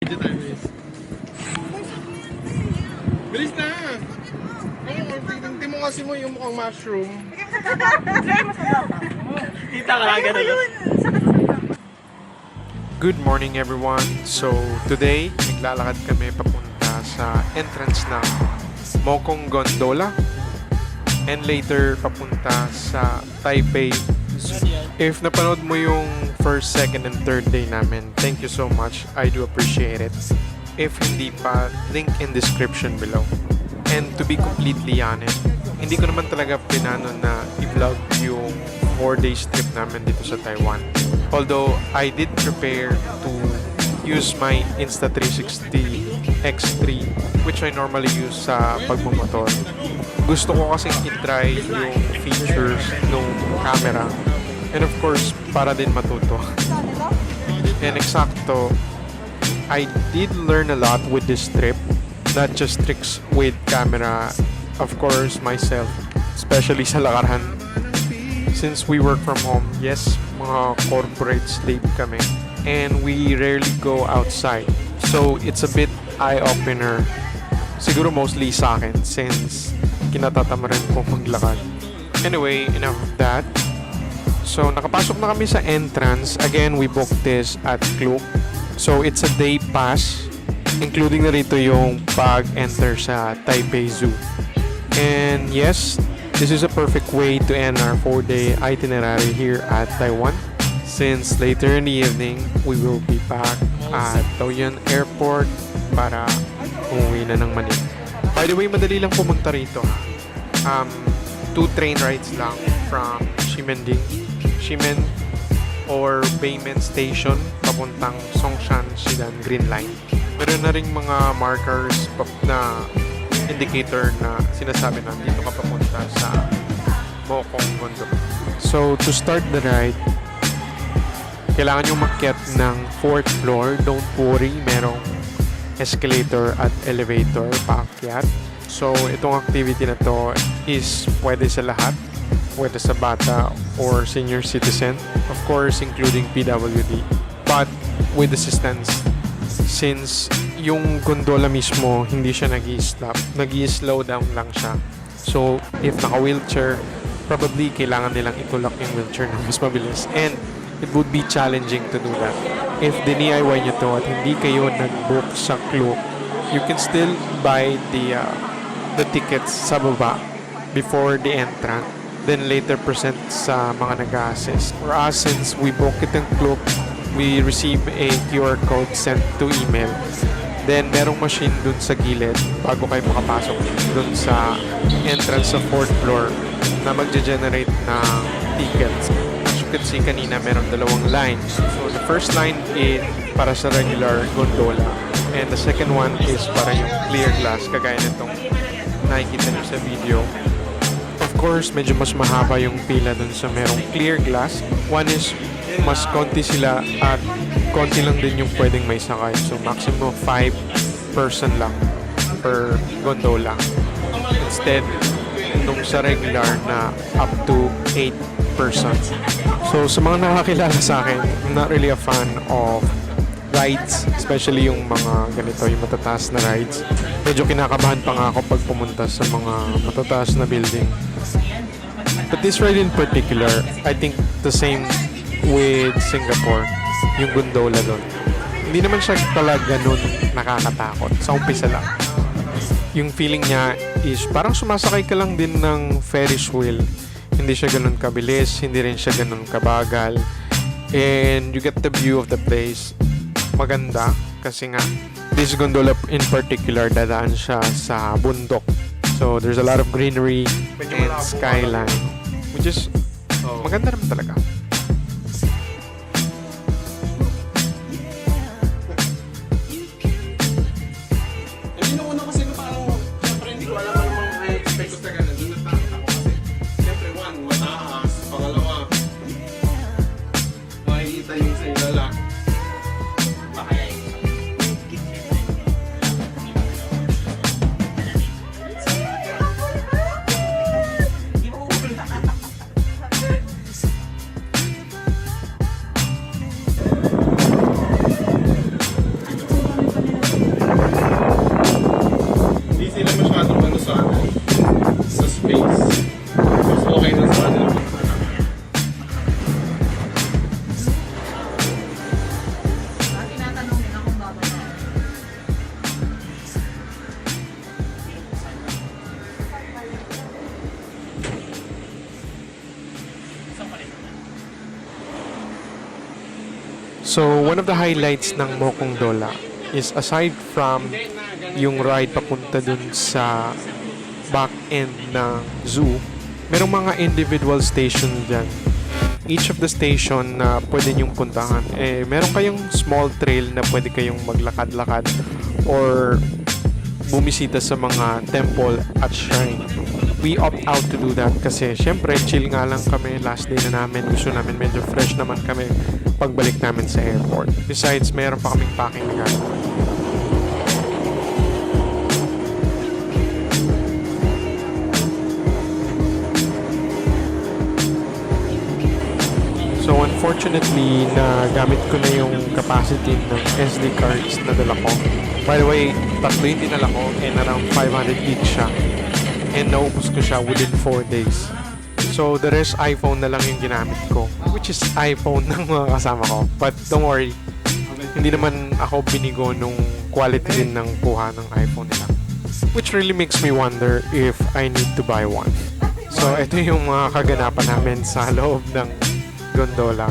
Video tayo, bilis. Bilis na! Ayun, tingnan mo kasi mo yung mukhang mushroom. Kita ka lang ganun. Good morning everyone. So today, naglalakad kami papunta sa entrance ng Mokong Gondola and later papunta sa Taipei Zoo. If napanood mo yung first, second, and third day namin, thank you so much. I do appreciate it. If hindi pa, link in description below. And to be completely honest, hindi ko naman talaga pinano na i-vlog yung 4 days trip namin dito sa Taiwan. Although, I did prepare to use my Insta360 X3 which I normally use sa pagmumotor. Gusto ko kasing i-try yung features ng camera. And of course, para din matuto. And eksakto, I did learn a lot with this trip. Not just tricks with camera, of course, myself. Especially sa lakaran. Since we work from home, yes, mga corporate slave kami. And we rarely go outside. So, it's a bit eye-opener. Siguro mostly sa akin since kinatatama rin po maglakad. Anyway, enough of that. So, nakapasok na kami sa entrance. Again, we booked this at Klook. So, it's a day pass. Including na rito yung pag-enter sa Taipei Zoo. And yes, this is a perfect way to end our 4-day itinerary here at Taiwan. Since later in the evening, we will be back at Taoyuan Airport para umuwi na ng Manila. By the way, madali lang pumunta rito. 2 train rides lang from Ximen or Beimen Station papuntang Songshan Xidan Green Line. Meron na ring mga markers na indicator na sinasabi na dito ka papunta sa Mokong Gondola. So, to start the ride, kailangan nyo makyat ng 4th floor. Don't worry, merong escalator at elevator paakyat. So, itong activity na to is pwede sa lahat. Pwede sa bata or senior citizen. Of course, including PWD. But with assistance. Since yung gondola mismo, hindi siya nag-i-stop. Nag-i-slow down lang siya. So, if naka-wheelchair, probably kailangan nilang itulak yung wheelchair na mas mabilis. And it would be challenging to do that. If DIY nyo to at hindi kayo nag-book sa Klook, you can still buy the tickets sa baba before the entrance. Then later present sa mga nag-assist. For us, since we book it in Klook, we receive a QR code sent to email. Then merong machine dun sa gilid bago kayo makapasok dun sa entrance sa 4th floor na magge-generate ng tickets. As you can see kanina, merong 2 lines. So the first line is para sa regular gondola. And the second one is para yung clear glass, kagaya nitong nakikita nyo sa video. Of course, medyo mas mahaba yung pila dun sa merong clear glass. One is mas konti sila at konti lang din yung pwedeng may sakay. So, maximum 5 person lang per gondola. Instead, nung sa regular na up to 8 persons. So, sa mga nakakilala sa akin, I'm not really a fan of rides, especially yung mga ganito, yung matataas na rides. Medyo kinakabahan pa nga ako pag pumunta sa mga matataas na building. But this ride in particular, I think the same with Singapore, yung gondola doon. Hindi naman siya talaga ganun nakakatakot. Sa umpisa lang. Yung feeling niya is parang sumasakay ka lang din ng Ferris wheel. Hindi siya ganun kabilis, hindi rin siya ganun kabagal. And you get the view of the place. Maganda kasi nga this gondola in particular dadaan siya sa bundok. So there's a lot of greenery and skyline which is maganda naman talaga. So, one of the highlights ng Mokong Dola is aside from yung ride papunta dun sa back end ng zoo, merong mga individual station dyan. Each of the station na pwede nyong puntahan, meron kayong small trail na pwede kayong maglakad-lakad or bumisita sa mga temple at shrine. We opt out to do that kasi syempre chill nga lang kami, last day na namin, gusto namin medyo fresh naman kami pagbalik namin sa airport. Besides, meron pa kaming packing gagawin. So unfortunately, nagamit ko na yung capacity ng SD cards na dala ko. By the way, tatlo yung dinala ko and around 500 each siya. And naubos ko siya within 4 days. So the rest iPhone na lang yung ginamit ko, which is iPhone ng mga kasama ko. But don't worry, hindi naman ako binigo nung quality din ng kuha ng iPhone nila. Which really makes me wonder if I need to buy one. So ito yung mga kaganapan namin sa loob ng gondola.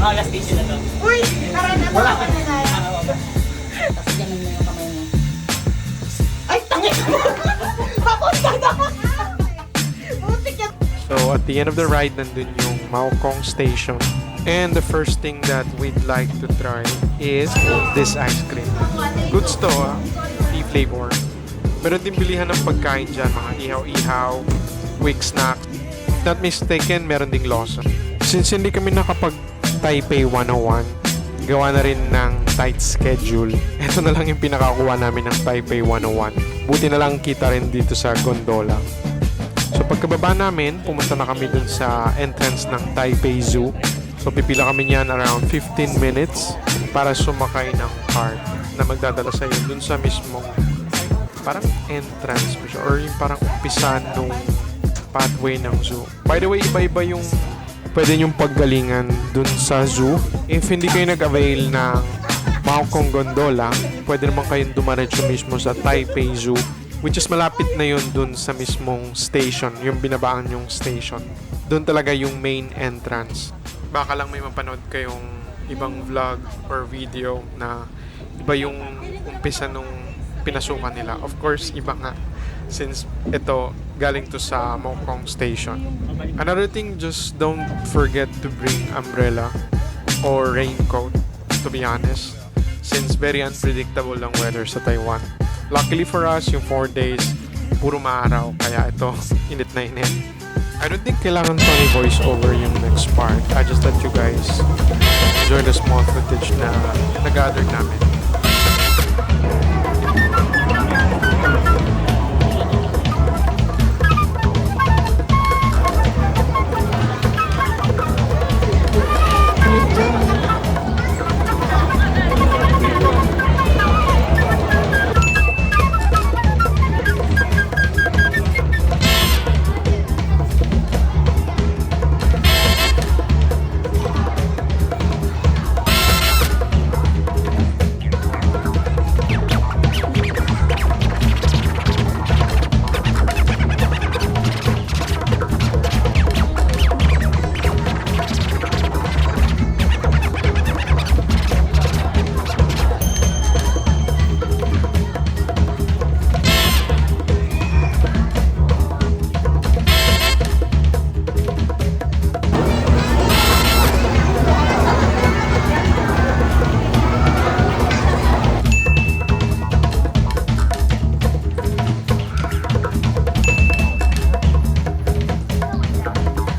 Last station na to. Uy! Karana mo ako na na. Tapos ganun mo yung kamay mo. Ay, tangin mo! Papunta na! Butik yan. So at the end of the ride, nandun yung Maokong Station. And the first thing that we'd like to try is this ice cream. Goods to, tea flavor. Meron din bilihan ng pagkain dyan, mga ihaw-ihaw, quick snack. If not mistaken, meron ding Lawson. Since hindi kami nakapag Taipei 101, gawa na rin ng tight schedule. Ito na lang yung pinakakuha namin ng Taipei 101. Buti na lang kita rin dito sa gondola. So pagkababa namin, pumunta na kami dun sa entrance ng Taipei Zoo. So pipila kami niyan around 15 minutes para sumakay ng cart na magdadala sa iyo dun sa mismong parang entrance mo siya or yung parang umpisa nung pathway ng zoo. By the way, iba-iba yung pwede nyong paggalingan dun sa zoo. If hindi kayo nag-avail ng Maokong Gondola, pwede naman kayong dumaretso mismo sa Taipei Zoo, which is malapit na yun dun sa mismong station, yung binabaan yung station. Dun talaga yung main entrance. Baka lang may mapanood kayong ibang vlog or video na iba yung umpisa nung pinasukan nila. Of course, iba nga. Since ito, galing to sa Mokong Station. Another thing, just don't forget to bring umbrella or raincoat, to be honest. Since very unpredictable ang weather sa Taiwan. Luckily for us, yung 4 days, puro maaraw. Kaya ito, init na init. I don't think kailangan pa ni voice over yung next part. I just let you guys enjoy the small footage na nag-gather namin.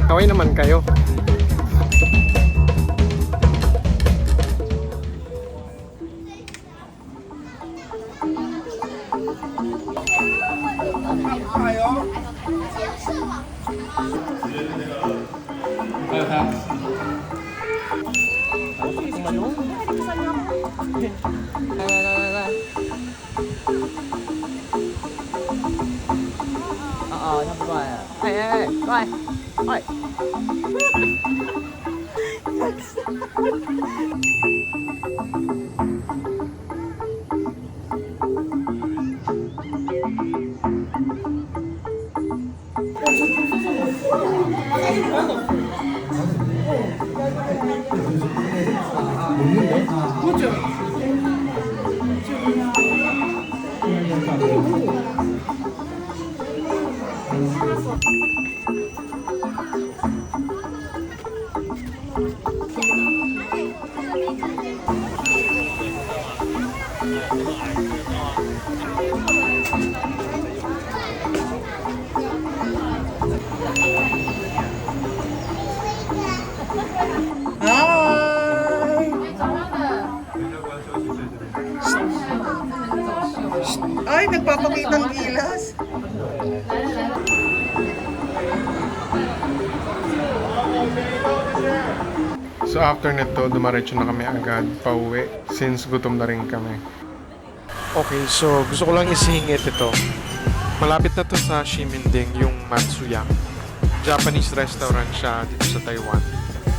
Kaway naman kayo. Oo, nabuhay. Ay, bye. Ay. Hi! Ay, nagpapakitang gilas. So after nito, dumaretso na kami agad pauwi since gutom na rin kami. Okay, so gusto ko lang isingit ito. Malapit na to sa Ximending, yung Matsuya. Japanese restaurant siya dito sa Taiwan.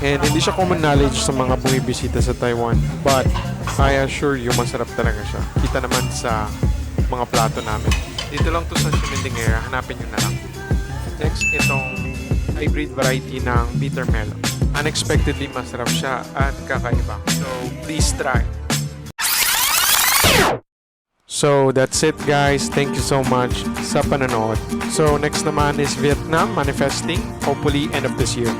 And hindi siya common knowledge sa mga bumibisita sa Taiwan. But I assure you, masarap talaga siya. Kita naman sa mga plato namin. Dito lang to sa Ximending area. Hanapin nyo na lang. Next, itong hybrid variety ng bitter melon. Unexpectedly masarap siya at kakaiba. So, please try. So, that's it guys. Thank you so much sa panonood. So, next naman is Vietnam manifesting. Hopefully, end of this year.